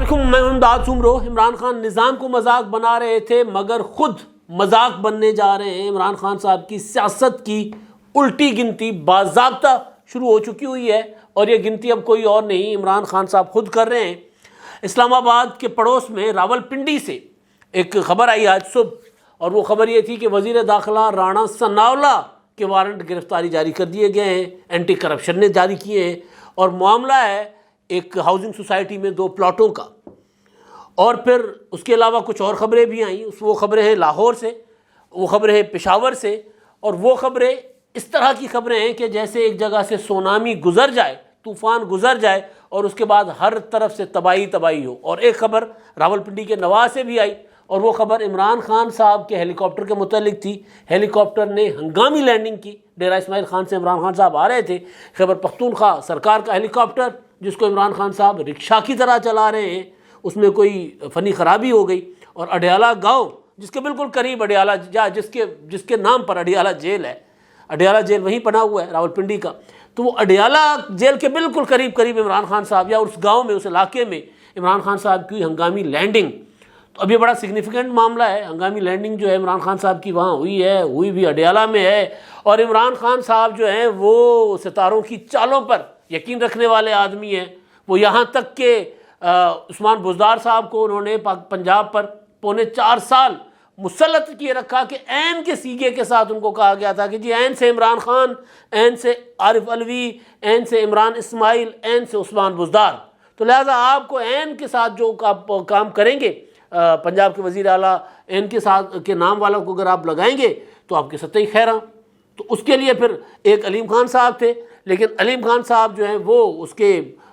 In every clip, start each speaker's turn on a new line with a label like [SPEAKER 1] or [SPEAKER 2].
[SPEAKER 1] अस्सलामुअलैकुम, मैं इमदाद सुमरो। इमरान खान निज़ाम को मजाक बना रहे थे मगर खुद मजाक बनने जा रहे हैं। इमरान खान साहब की सियासत की उल्टी गिनती बाज़ाब्ता शुरू हो चुकी हुई है और ये गिनती अब कोई और नहीं, इमरान खान साहब खुद कर रहे हैं। इस्लामाबाद के पड़ोस में रावलपिंडी से एक खबर आई आज सुबह और वो खबर ये थी कि वज़ीर दाखिला राणा सनाउल्लाह के वारंट गिरफ्तारी जारी कर दिए गए हैं, एंटी करप्शन ने जारी किए हैं और मामला है एक हाउसिंग सोसाइटी में 2 प्लॉटों का। और फिर उसके अलावा कुछ और ख़बरें भी आई। वो ख़बरें हैं लाहौर से, वो ख़बरें हैं पेशावर से और वो ख़बरें इस तरह की ख़बरें हैं कि जैसे एक जगह से सुनामी गुजर जाए, तूफ़ान गुजर जाए और उसके बाद हर तरफ से तबाही तबाही हो। और एक ख़बर रावलपिंडी के नवाज से भी आई और वो ख़बर इमरान खान साहब के हेलीकॉप्टर के मुतालिक थी। हेलीकॉप्टर ने हंगामी लैंडिंग की। डेरा इस्माइल खान से इमरान खान साहब आ रहे थे। खैबर पख्तूनख्वा सरकार का हेलीकॉप्टर जिसको इमरान खान साहब रिक्शा की तरह चला रहे हैं, उसमें कोई फ़नी ख़राबी हो गई और अडियाला गांव जिसके बिल्कुल करीब अडियाला जिसके नाम पर अडियाला जेल है, अडियाला जेल वहीं बना हुआ है रावलपिंडी का, तो वो अडियाला जेल के बिल्कुल करीब करीब इमरान खान साहब या उस गाँव में, उस इलाके में इमरान खान साहब की हंगामी लैंडिंग। तो अब ये बड़ा सिग्निफिकेंट मामला है। हंगामी लैंडिंग जो है इमरान खान साहब की वहाँ हुई भी अडियाला में है और इमरान खान साहब जो हैं वो सितारों की चालों पर यकीन रखने वाले आदमी हैं। वो यहाँ तक के उस्मान बुज़दार साहब को उन्होंने पंजाब पर 4.25 साल मुसल्लत किए रखा कि ऐन के सीगे के साथ उनको कहा गया था कि जी ऐन से इमरान खान, ऐन से आरिफ अलवी, ऐन से इमरान इस्माइल, ऐन से उस्मान बुज़दार, तो लिहाजा आपको ऐन के साथ जो काम करेंगे पंजाब के वज़ीर आला ऐन के साथ के नाम वाला को अगर आप लगाएंगे तो आपके सत्ते ही खैरा। तो उसके लिए फिर एक अलीम खान साहब थे, लेकिन अलीम खान साहब जो हैं वो उसके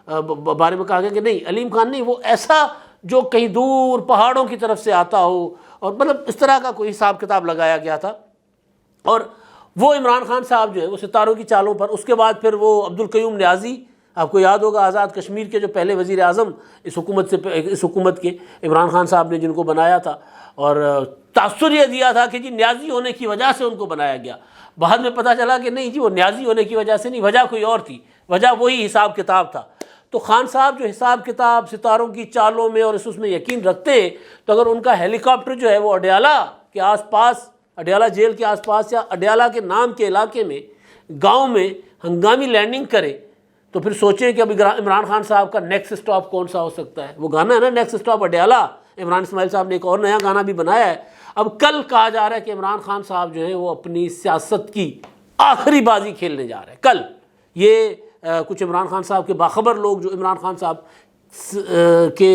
[SPEAKER 1] बारे में कहा गया कि नहीं, अलीम खान नहीं, वो ऐसा जो कहीं दूर पहाड़ों की तरफ से आता हो और मतलब इस तरह का कोई हिसाब किताब लगाया गया था। और वो इमरान खान साहब जो है वो सितारों की चालों पर। उसके बाद फिर वो अब्दुल क़य्यूम न्याज़ी, आपको याद होगा आज़ाद कश्मीर के जो पहले वज़ीर आज़म इस हुकूमत के इमरान खान साहब ने जिनको बनाया था और तासुर ये दिया था कि जी न्याज़ी होने की वजह से उनको बनाया गया। बाद में पता चला कि नहीं जी, वो न्याज़ी होने की वजह से नहीं, वजह कोई और थी, वजह वही हिसाब किताब था। तो खान साहब जो हिसाब किताब सितारों की चालों में और उसमें यकीन रखते, तो अगर उनका हेलीकॉप्टर जो है वो अडियाला के आसपास, अडियाला जेल के आसपास या अडियाला के नाम के इलाके में गांव में हंगामी लैंडिंग करे, तो फिर सोचें कि अब इमरान खान साहब का नेक्स्ट स्टॉप कौन सा हो सकता है। वो गाना है ना, नेक्स्ट स्टॉप अडियाला। इमरान इस्माइल साहब ने एक और नया गाना भी बनाया है। अब कल कहा जा रहा है कि इमरान खान साहब जो है वो अपनी सियासत की आखिरी बाजी खेलने जा रहे हैं कल। ये कुछ इमरान खान साहब के बाखबर लोग जो इमरान खान साहब के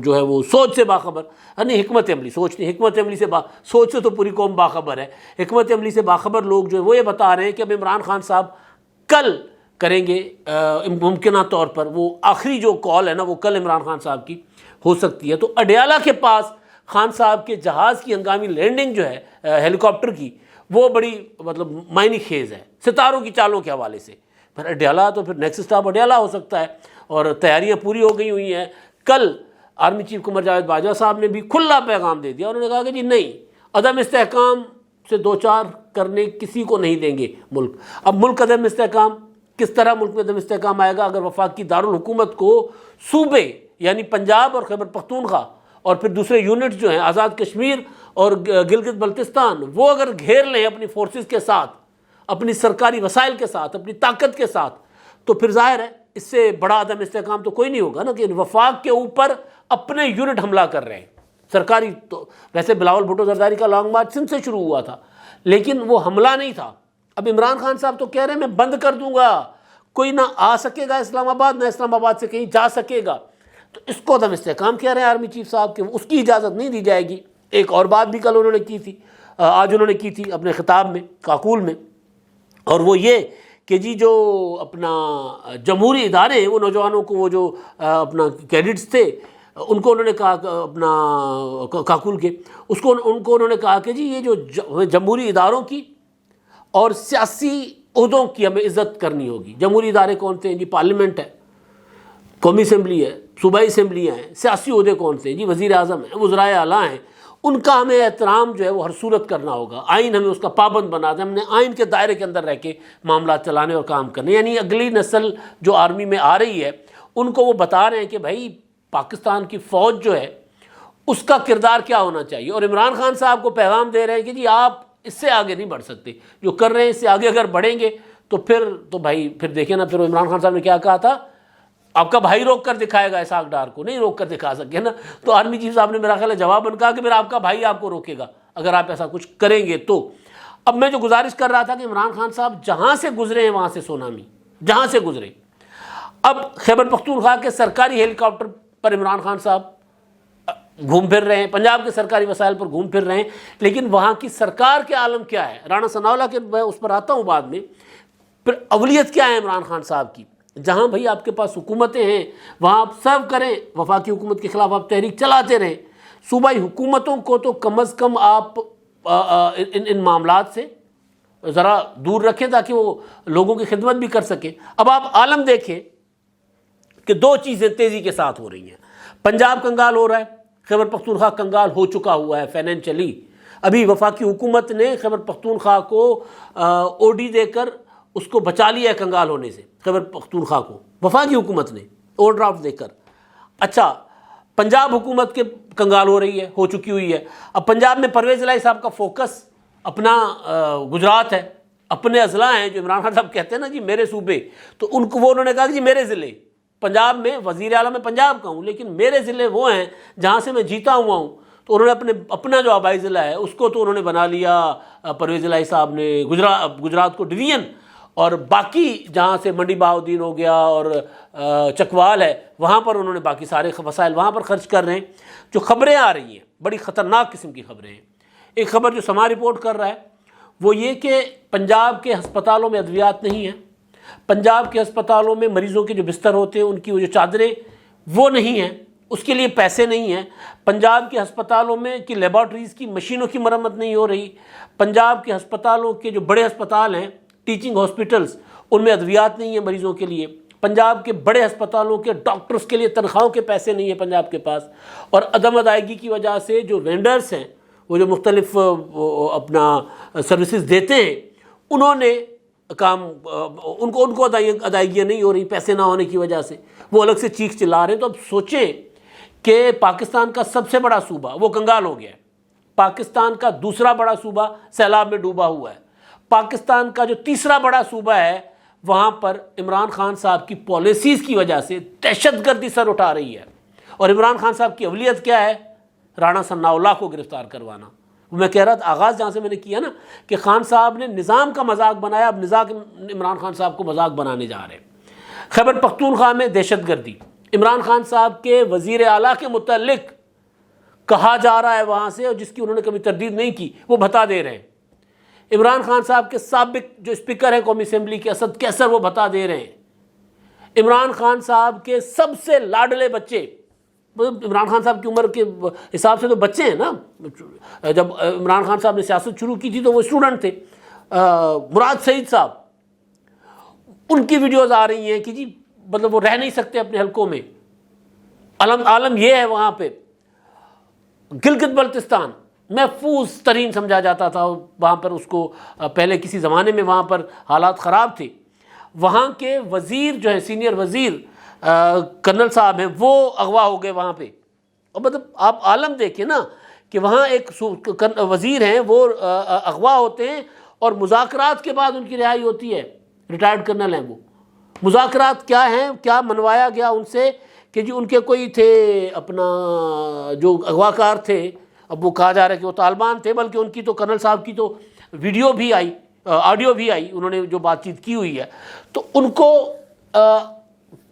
[SPEAKER 1] जो है वो सोच से बाखबर, नहीं हिकमत अमली, सोच नहीं, हिकमत अमली से सोच से तो पूरी कौम बाखबर है। हिकमत अमली से बाखबर लोग जो है वो ये बता रहे हैं कि अब इमरान खान साहब कल करेंगे, मुमकिन तौर पर वो आखिरी जो कॉल है ना वो कल इमरान खान साहब की हो सकती है। तो अडियाला के पास खान साहब के जहाज़ की हंगामी लैंडिंग जो है हेलीकॉप्टर की, वो बड़ी मतलब मायनी खेज़ है सितारों की चालों के हवाले से। फिर अडियाला, तो फिर नेक्स्ट स्टॉप अडियाला हो सकता है और तैयारियां पूरी हो गई हुई हैं। कल आर्मी चीफ कुमर जावेद बाजवा साहब ने भी खुला पैगाम दे दिया। उन्होंने कहा कि जी नहीं, अदम इस्तेहकाम से 2-4 करने किसी को नहीं देंगे मुल्क। अब मुल्क अदम इस्तेहकाम, किस तरह मुल्क में अदम इस्तेहकाम आएगा अगर वफाकी दारुल हुकूमत को सूबे यानी पंजाब और खैबर पख्तूनख्वा और फिर दूसरे यूनिट्स जो हैं आज़ाद कश्मीर और गिलगित बल्तिस्तान, वो अगर घेर लें अपनी फोर्सेस के साथ, अपनी सरकारी वसाइल के साथ, अपनी ताकत के साथ, तो फिर जाहिर है इससे बड़ा अदम इस्तेहकाम तो कोई नहीं होगा ना कि वफाक के ऊपर अपने यूनिट हमला कर रहे हैं सरकारी। तो वैसे बिलावल भुट्टो जरदारी का लॉन्ग मार्च सिंध से शुरू हुआ था, लेकिन वो हमला नहीं था। अब इमरान खान साहब तो कह रहे हैं मैं बंद कर दूंगा, कोई ना आ सकेगा इस्लामाबाद, ना इस्लामाबाद से कहीं जा सकेगा। तो इसको अदम इस्तेहकाम कह रहे हैं आर्मी चीफ साहब के, उसकी इजाज़त नहीं दी जाएगी। एक और बात भी कल उन्होंने की थी, आज उन्होंने की थी अपने खिताब में काकूल में, और वो ये कि जी जो अपना जमहूरी इदारे हैं वो नौजवानों को, वो जो अपना कैडेट्स थे उनको उन्होंने कहा, अपना काकूल के उनको उन्होंने कहा कि जी ये जो जमहूरी इदारों की और सियासी उहदों की हमें इज़्ज़त करनी होगी। जमहूरी इदारे कौन से हैं जी? पार्लियामेंट है, कौमी असम्बली है, सूबाई असम्बलियाँ हैं। सियासी उहदे कौन से हैं जी? वज़ीर आज़म है, वज़राए आला हैं। उनका हमें एहतराम जो है वो हर सूरत करना होगा। आइन हमें उसका पाबंद बना दे, हमने आइन के दायरे के अंदर रह के मामला चलाने और काम करने। यानी अगली नस्ल जो आर्मी में आ रही है उनको वो बता रहे हैं कि भाई पाकिस्तान की फ़ौज जो है उसका किरदार क्या होना चाहिए। और इमरान खान साहब को पैगाम दे रहे हैं कि जी आप इससे आगे नहीं बढ़ सकते, जो कर रहे हैं इससे आगे अगर बढ़ेंगे तो भाई फिर देखिए ना, फिर इमरान खान साहब ने क्या कहा था, आपका भाई रोक कर दिखाएगा इसाक डार को, नहीं रोक कर दिखा सके ना। तो आर्मी चीफ साहब ने मेरा ख्याल है जवाब बन कहा कि मेरा आपका भाई आपको रोकेगा अगर आप ऐसा कुछ करेंगे तो। अब मैं जो गुजारिश कर रहा था कि इमरान खान साहब जहां से गुजरे हैं वहां से सोनामी, जहां से गुजरे, अब खैबर पख्तूनख्वा के सरकारी हेलीकॉप्टर पर इमरान खान साहब घूम फिर रहे हैं, पंजाब के सरकारी वसाइल पर घूम फिर रहे हैं, लेकिन वहाँ की सरकार के आलम क्या है, राणा सनाउल्लाह के मैं उस पर आता हूँ बाद में। फिर अवलियत क्या है इमरान खान साहब की, जहाँ भाई आपके पास हुकूमतें हैं वहाँ आप सर्व करें, वफाकी हुकूमत के खिलाफ आप तहरीक चलाते रहें, सूबाई हुकूमतों को तो कम अज़ कम आप इन मामलात से ज़रा दूर रखें ताकि वो लोगों की खिदमत भी कर सकें। अब आप आलम देखें कि दो चीज़ें तेज़ी के साथ हो रही हैं, पंजाब कंगाल हो रहा है, खैबर पख्तूनख्वा कंगाल हो चुका हुआ है फाइनेंशियली। अभी वफाकी हुकूमत ने खैबर पख्तूनख्वा को ओडी देकर उसको बचा लिया है कंगाल होने से, खैबर पख्तूनख्वा को वफाकी हुकूमत ने ओवरड्राफ्ट देकर। अच्छा, पंजाब हुकूमत के कंगाल हो रही है, हो चुकी हुई है। अब पंजाब में परवेज़ इलाही साहब का फोकस अपना गुजरात है, अपने अजला हैं, जो इमरान खान साहब कहते हैं ना जी मेरे सूबे, तो उन्होंने कहा कि जी मेरे ज़िले, पंजाब में वज़ीर आला में पंजाब का हूँ लेकिन मेरे ज़िले वो हैं जहाँ से मैं जीता हुआ हूँ। तो उन्होंने अपना जो आबाई ज़िला है उसको तो उन्होंने बना लिया, परवेज़ इलाही साहब ने गुजरात को डिवीज़न, और बाकी जहाँ से मंडी बहाउद्दीन हो गया और चकवाल है वहाँ पर उन्होंने बाकी सारे वसाइल वहाँ पर खर्च कर रहे हैं। जो खबरें आ रही हैं बड़ी ख़तरनाक किस्म की खबरें हैं। एक खबर जो समा रिपोर्ट कर रहा है वो ये कि पंजाब के हस्पतालों में अद्वियात नहीं है, पंजाब के अस्पतालों में मरीज़ों के जो बिस्तर होते हैं उनकी वो जो चादरें वो नहीं हैं, उसके लिए पैसे नहीं हैं। पंजाब के अस्पतालों में की लेबॉर्ट्रीज़ की मशीनों की मरम्मत नहीं हो रही। पंजाब के अस्पतालों के जो बड़े अस्पताल हैं, टीचिंग हॉस्पिटल्स, उनमें अद्वियात नहीं है मरीज़ों के लिए। पंजाब के बड़े अस्पतालों के डॉक्टर्स के लिए तनख्वाहों के पैसे नहीं है पंजाब के पास। और अदम अदायगी की वजह से जो वेंडर्स हैं, वो जो मुख्तलिफ अपना सर्विसेज देते हैं, उन्होंने काम उनको अदायगियाँ नहीं हो रही पैसे ना होने की वजह से, वो अलग से चीख चिल्ला रहे हैं। तो अब सोचें कि पाकिस्तान का सबसे बड़ा सूबा वो कंगाल हो गया है, पाकिस्तान का दूसरा बड़ा सूबा सैलाब में डूबा हुआ है, पाकिस्तान का जो तीसरा बड़ा सूबा है वहाँ पर इमरान खान साहब की पॉलिसीज़ की वजह से दहशतगर्दी सर उठा रही है। और इमरान खान साहब की अवलियत क्या है, राणा सनाउल्लाह को गिरफ़्तार करवाना। मैं कह रहा था आगाज़ जहाँ से मैंने किया ना कि खान साहब ने निज़ाम का मजाक बनाया, अब इमरान खान साहब को मजाक बनाने जा रहे हैं। खैबर पख्तूनख्वा में दहशतगर्दी, इमरान खान साहब के वज़ीर आला के मुतल्लिक कहा जा रहा है वहाँ से, और जिसकी उन्होंने कभी तरदीद नहीं की वो बता दे रहे हैं। इमरान खान साहब के साबिक जो स्पीकर हैं कौमी असम्बली के असद कैसर, वो बता दे रहे हैं। इमरान खान साहब के सबसे लाडले बच्चे, इमरान खान साहब की उम्र के हिसाब से तो बच्चे हैं ना, जब इमरान खान साहब ने सियासत शुरू की थी तो वो स्टूडेंट थे, मुराद सईद साहब, उनकी वीडियोज़ आ रही हैं कि जी मतलब वो रह नहीं सकते अपने हलकों में। आलम ये है वहाँ पे गिलगित बल्तिस्तान महफूज तरीन समझा जाता था वहाँ पर, उसको पहले किसी ज़माने में वहाँ पर हालात ख़राब थे। वहाँ के वज़ीर जो है, सीनियर वज़ीर कर्नल साहब हैं, वो अगवा हो गए वहाँ पे। और मतलब आप आलम देखें ना कि वहाँ एक वज़ीर हैं वो अगवा होते हैं और मुज़ाकरात के बाद उनकी रिहाई होती है, रिटायर्ड कर्नल हैं वो। मुज़ाकरात क्या हैं, क्या मनवाया गया उनसे कि जी उनके कोई थे अपना जो अगवाकार थे, अब वो कहा जा रहा है कि वो तालिबान थे, बल्कि उनकी तो कर्नल साहब की तो वीडियो भी आई, ऑडियो भी आई, उन्होंने जो बातचीत की हुई है। तो उनको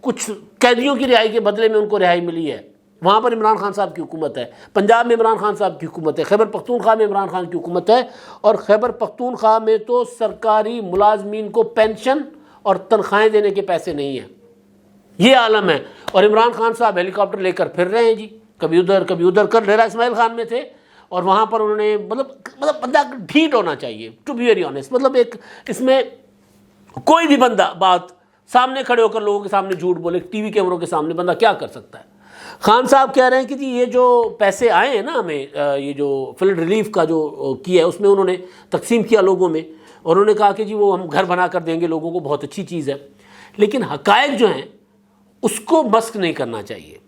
[SPEAKER 1] कुछ कैदियों की रिहाई के बदले में उनको रिहाई मिली है। वहाँ पर इमरान खान साहब की हुकूमत है, पंजाब में इमरान खान साहब की हुकूमत है, खैबर पख्तूनख्वा में इमरान खान की हुकूमत है। और खैबर पख्तूनख्वा में तो सरकारी मुलाजमीन को पेंशन और तनख्वाहें देने के पैसे नहीं हैं, ये आलम है। और इमरान खान साहब हेलीकॉप्टर लेकर फिर रहे हैं जी, कभी उधर कर डेरा इस्माइल खान में थे, और वहाँ पर उन्होंने मतलब बंदा ढीठ होना चाहिए, टू बी वेरी ऑनेस्ट। मतलब एक इसमें कोई भी बंदा बात सामने खड़े होकर लोगों के सामने झूठ बोले, टीवी कैमरों के सामने, बंदा क्या कर सकता है। खान साहब कह रहे हैं कि जी ये जो पैसे आए हैं ना हमें, ये जो फ्लड रिलीफ का जो किया है उसमें उन्होंने तकसीम किया लोगों में, और उन्होंने कहा कि जी वो हम घर बना कर देंगे लोगों को, बहुत अच्छी चीज़ है। लेकिन हकायक जो हैं उसको मस्क नहीं करना चाहिए।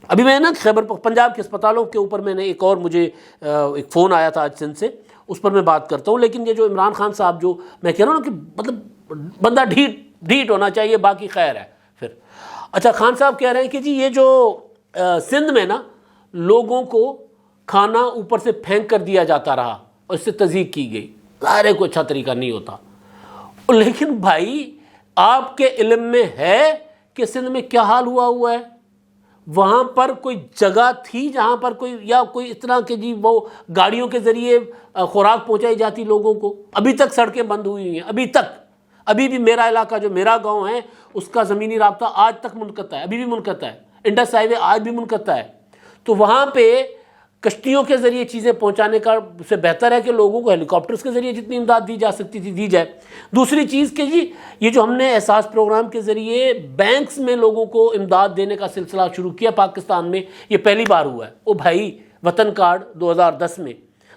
[SPEAKER 1] अभी मैं ना पंजाब के अस्पतालों के ऊपर मैंने एक और मुझे एक फ़ोन आया था आज सिंध से, उस पर मैं बात करता हूँ। लेकिन ये जो इमरान खान साहब, जो मैं कह रहा हूँ ना कि मतलब बंदा ढीठ होना चाहिए, बाकी खैर है। फिर अच्छा, खान साहब कह रहे हैं कि जी ये जो सिंध में ना लोगों को खाना ऊपर से फेंक कर दिया जाता रहा और इससे तज़ीक की गई, ज़ाहिर है कोई अच्छा तरीका नहीं होता। लेकिन भाई आपके इल्म में है कि सिंध में क्या हाल हुआ है? वहाँ पर कोई जगह थी जहाँ पर कोई इस तरह के जी वो गाड़ियों के ज़रिए खुराक पहुँचाई जाती लोगों को? अभी तक सड़कें बंद हुई हैं, अभी भी मेरा इलाका जो मेरा गांव है उसका ज़मीनी राब्ता आज तक मुनक़ता है, अभी भी मुनक़ता है। इंडस हाईवे आज भी मुनक़ता है। तो वहाँ पे कश्तियों के ज़रिए चीज़ें पहुँचाने का से बेहतर है कि लोगों को हेलीकॉप्टर्स के ज़रिए जितनी इमदाद दी जा सकती थी दी जाए। दूसरी चीज़ कि जी ये जो हमने एहसास प्रोग्राम के ज़रिए बैंक्स में लोगों को इमदाद देने का सिलसिला शुरू किया पाकिस्तान में, ये पहली बार हुआ है। ओ भाई, वतन कार्ड 2010 में,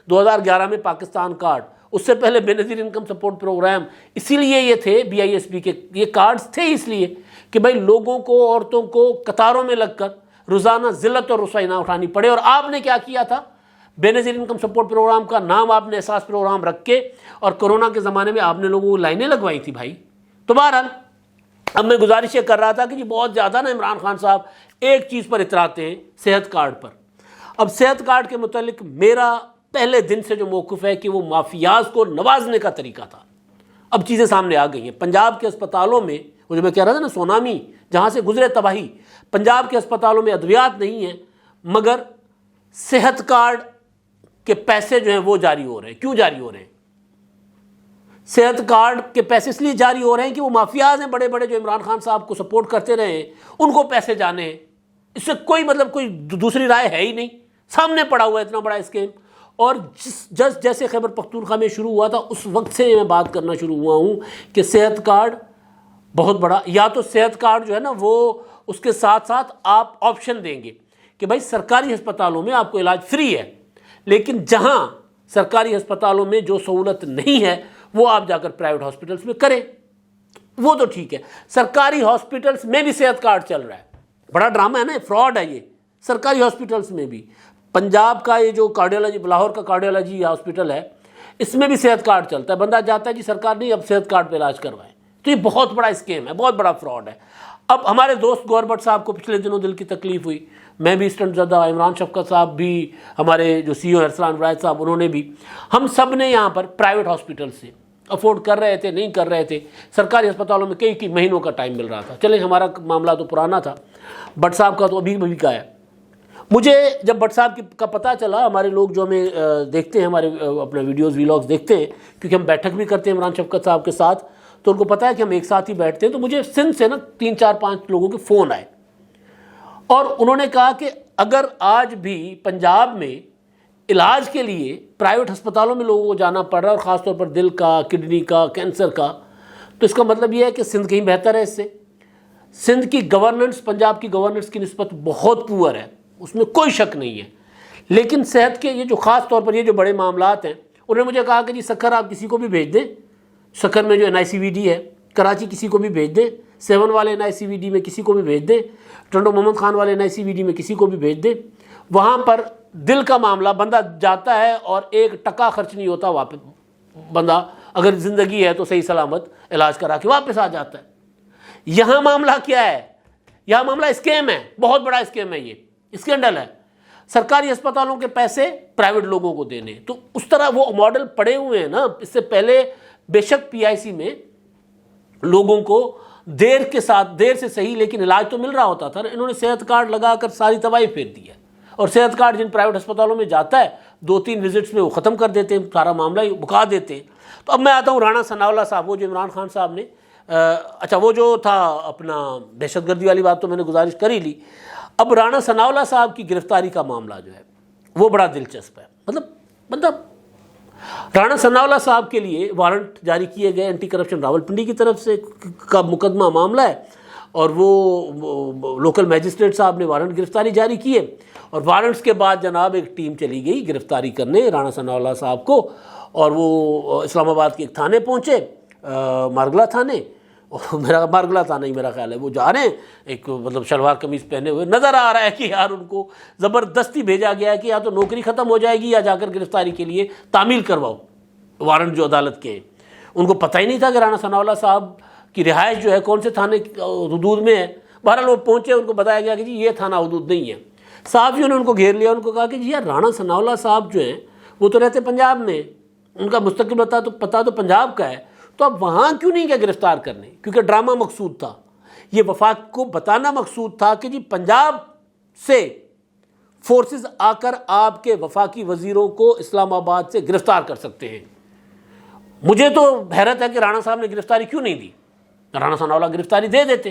[SPEAKER 1] 2011 में पाकिस्तान कार्ड, उससे पहले बेनज़ीर इनकम सपोर्ट प्रोग्राम। इसीलिए ये थे BISP के ये कार्ड्स थे, इसलिए कि भाई लोगों को, औरतों को कतारों में लगकर रोज़ाना ज़िल्लत और रुसवाई ना उठानी पड़े। और आपने क्या किया था? बेनज़ीर इनकम सपोर्ट प्रोग्राम का नाम आपने एहसास प्रोग्राम रख के, और कोरोना के ज़माने में आपने लोगों को लाइनें लगवाई थी भाई। तो बहरहाल अब मैं गुजारिश ये कर रहा था कि जी बहुत ज़्यादा ना इमरान खान साहब एक चीज़ पर इतराते हैं, सेहत कार्ड पर। अब सेहत कार्ड के मुतालिक मेरा पहले दिन से जो मौक़िफ़ है कि वो माफियाज को नवाजने का तरीका था। अब चीज़ें सामने आ गई हैं। पंजाब के अस्पतालों में, वो जो मैं कह रहा था ना सोनामी जहाँ से गुजरे तबाही, पंजाब के अस्पतालों में अद्वियात नहीं है, मगर सेहत कार्ड के पैसे जो हैं वो जारी हो रहे हैं। क्यों जारी हो रहे हैं? सेहत कार्ड के पैसे इसलिए जारी हो रहे हैं कि वो माफियाज हैं बड़े बड़े जो इमरान खान साहब को सपोर्ट करते रहे हैं, उनको पैसे जाने हैं। इससे कोई मतलब कोई दूसरी राय है ही नहीं, सामने पड़ा हुआ है इतना बड़ा स्कीम। और जैसे खैबर पख्तूनख्वा में शुरू हुआ था उस वक्त से मैं बात करना शुरू हुआ हूँ कि सेहत कार्ड बहुत बड़ा, या तो सेहत कार्ड जो है ना वो उसके साथ साथ आप ऑप्शन देंगे कि भाई सरकारी अस्पतालों में आपको इलाज फ्री है, लेकिन जहाँ सरकारी अस्पतालों में जो सहूलत नहीं है वो आप जाकर प्राइवेट हॉस्पिटल्स में करें। वो तो ठीक है, सरकारी हॉस्पिटल्स में भी सेहत कार्ड चल रहा है। बड़ा ड्रामा है ना, फ्रॉड है ये। सरकारी हॉस्पिटल्स में भी, पंजाब का ये जो कार्डियोलॉजी, लाहौर का कार्डियोलॉजी हॉस्पिटल है, इसमें भी सेहत कार्ड चलता है। बंदा जाता है जी सरकार नहीं, अब सेहत कार्ड पे इलाज करवाएं। तो ये बहुत बड़ा स्कीम है, बहुत बड़ा फ्रॉड है। अब हमारे दोस्त गौर भट्ट साहब को पिछले दिनों दिल की तकलीफ हुई, मैं भी स्टंट ज़दा, इमरान शफकत साहब भी, हमारे जो CEO अरसलान रायत साहब उन्होंने भी, हम सब ने यहाँ पर प्राइवेट हॉस्पिटल से अफोर्ड कर रहे थे, नहीं कर रहे थे। सरकारी अस्पतालों में कई महीनों का टाइम मिल रहा था। चले, हमारा मामला तो पुराना था, भट्ट साहब का तो अभी का है। मुझे जब भट्ट साहब का पता चला, हमारे लोग जो हमें देखते हैं, हमारे अपने वीडियोज़ व्लॉग्स देखते हैं, क्योंकि हम बैठक भी करते हैं इमरान शफकत साहब के साथ, तो उनको पता है कि हम एक साथ ही बैठते हैं। तो मुझे सिंध से ना 3-4-5 लोगों के फ़ोन आए और उन्होंने कहा कि अगर आज भी पंजाब में इलाज के लिए प्राइवेट अस्पतालों में लोगों को जाना पड़ रहा है, और ख़ासतौर पर दिल का, किडनी का, कैंसर का, तो इसका मतलब ये है कि सिंध कहीं बेहतर है इससे। सिंध की गवर्नेंस पंजाब की गवर्नेंस की निस्बत बहुत पुअर है, उसमें कोई शक नहीं है। लेकिन सेहत के ये जो ख़ास तौर पर ये जो बड़े मामलात हैं, उन्होंने मुझे कहा कि जी सक्खर आप किसी को भी भेज दें, सक्खर में जो NICVD है, कराची किसी को भी भेज दें, 7 वाले NICVD में किसी को भी भेज दें, टंडो मोहम्मद खान वाले NICVD में किसी को भी भेज दें। वहाँ पर दिल का मामला, बंदा जाता है और 1 टका खर्च नहीं होता, वापस बंदा अगर ज़िंदगी है तो सही सलामत इलाज करा के वापस आ जाता है। यहाँ मामला क्या है? यहाँ मामला स्कैम है, बहुत बड़ा स्कैम है, ये स्कैंडल है। सरकारी अस्पतालों के पैसे प्राइवेट लोगों को देने, तो उस तरह वो मॉडल पड़े हुए हैं ना। इससे पहले बेशक PIC में लोगों को देर से सही लेकिन इलाज तो मिल रहा होता था। इन्होंने सेहत कार्ड लगाकर सारी तबाही फेर दी है। और सेहत कार्ड जिन प्राइवेट अस्पतालों में जाता है, 2-3 विजिट्स में वो ख़त्म कर देते हैं, सारा मामला ही मुका देते हैं। तो अब मैं आता हूँ राणा सनाउल्लाह साहब, वो जो इमरान खान साहब ने अच्छा वो जो था अपना दहशतगर्दी वाली बात तो मैंने गुजारिश कर ही ली। अब राणा सनाउल्लाह साहब की गिरफ्तारी का मामला जो है वो बड़ा दिलचस्प है। मतलब राणा सनाउल्लाह साहब के लिए वारंट जारी किए गए, एंटी करप्शन रावलपिंडी की तरफ से का मुकदमा मामला है, और वो लोकल मैजिस्ट्रेट साहब ने वारंट गिरफ्तारी जारी किए, और वारंट्स के बाद जनाब एक टीम चली गई गिरफ्तारी करने राणा सनाउल्लाह साहब को, और वो इस्लामाबाद के एक थाने पहुँचे, मारगला थाने। और मेरा मारगला थाना ही मेरा ख्याल है, वो जा रहे हैं एक मतलब शलवार कमीज़ पहने हुए, नज़र आ रहा है कि यार उनको ज़बरदस्ती भेजा गया है कि या तो नौकरी ख़त्म हो जाएगी या जाकर गिरफ्तारी के लिए तामील करवाओ वारंट जो अदालत के। उनको पता ही नहीं था कि राणा सनाउल्लाह साहब की रिहाइश जो है कौन से थाने हुदूद में है। बहरहाल वो पहुँचे, उनको बताया गया कि जी ये थाना हुदूद नहीं है। सहाफ़ियों ने उनको घेर लिया, उनको कहा कि जी यार राणा सनाउल्लाह साहब जो हैं वो तो रहते पंजाब में, उनका मुस्तकिल पता तो पंजाब का है, तो अब वहाँ क्यों नहीं गए गिरफ्तार करने? क्योंकि ड्रामा मकसूद था, ये वफाक को बताना मकसूद था कि जी पंजाब से फोर्सेस आकर आपके वफाकी वजीरों को इस्लामाबाद से गिरफ्तार कर सकते हैं। मुझे तो हैरत है कि राणा साहब ने गिरफ्तारी क्यों नहीं दी। राणा सनाउल्लाह गिरफ्तारी दे देते,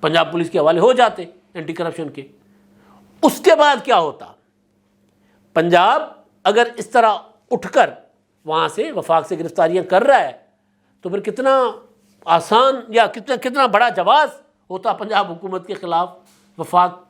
[SPEAKER 1] पंजाब पुलिस के हवाले हो जाते एंटी करप्शन के। उसके बाद क्या होता? पंजाब अगर इस तरह उठकर वहाँ से वफाक से गिरफ्तारियाँ कर रहा है तो फिर कितना आसान या कितना बड़ा जवाब होता पंजाब हुकूमत के ख़िलाफ़ वफाक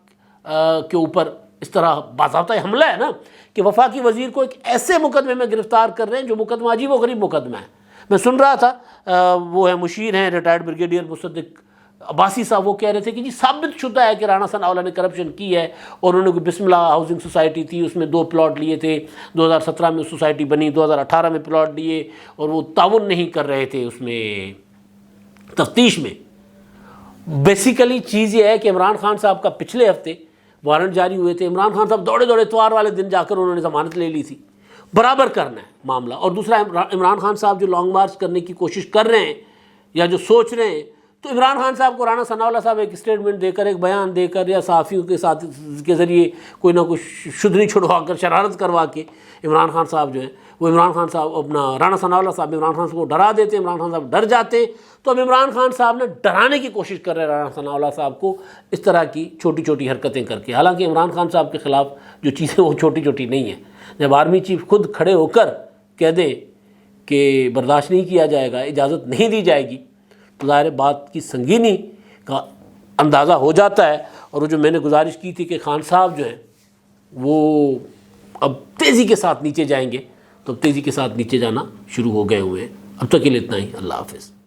[SPEAKER 1] के ऊपर। इस तरह बाज़ाब्ता हमला है ना कि वफाकी वज़ीर को एक ऐसे मुकदमे में गिरफ़्तार कर रहे हैं जो मुकदमा अजीब व गरीब मुकदमा है। मैं सुन रहा था वो है मुशीर हैं रिटायर्ड ब्रिगेडियर मुसद्दिक अब्बासी साहब, वो कह रहे थे कि जी साबित शुदा है कि राणा सनाउल्लाह ने करप्शन की है और उन्होंने कोई बिस्मिल्लाह हाउसिंग सोसाइटी थी, उसमें 2 प्लॉट लिए थे, 2017 में सोसाइटी बनी, 2018 में प्लॉट लिए और वो ताउन नहीं कर रहे थे उसमें तफ्तीश में। बेसिकली चीज़ ये है कि इमरान खान साहब का पिछले हफ्ते वारंट जारी हुए थे, इमरान खान साहब दौड़े दौड़े इतवार वाले दिन जाकर उन्होंने ज़मानत ले ली थी। बराबर करना है मामला। और दूसरा, इमरान खान साहब जो लॉन्ग मार्च करने की कोशिश कर रहे हैं या जो सोच रहे हैं, तो इमरान खान साहब को राणा सनाउल्लाह साहब एक स्टेटमेंट देकर, एक बयान देकर या सहाफ़ियों के साथ के ज़रिए कोई ना कोई शुद्धनी छुड़वा कर, शरारत करवा के इमरान खान साहब जो है वो इमरान खान साहब अपना राणा सनाउल्लाह साहब इमरान खान को डरा देते, इमरान खान साहब डर जाते। तो अब इमरान खान साहब ने डराने की कोशिश कर रहे हैं राणा सनाउल्लाह साहब को इस तरह की छोटी छोटी हरकतें करके। हालांकि इमरान खान साहब के ख़िलाफ़ जो चीज़ें वो छोटी छोटी नहीं हैं। जब आर्मी चीफ खुद खड़े होकर कह दे कि बर्दाश्त नहीं किया जाएगा, इजाज़त नहीं दी जाएगी, तो ज़ाहिर बात की संगीनी का अंदाज़ा हो जाता है। और वो जो मैंने गुजारिश की थी कि खान साहब जो हैं वो अब तेज़ी के साथ नीचे जाएंगे, तो अब तेज़ी के साथ नीचे जाना शुरू हो गए हुए हैं। अब तक के लिए इतना ही। अल्लाह हाफ़िज़।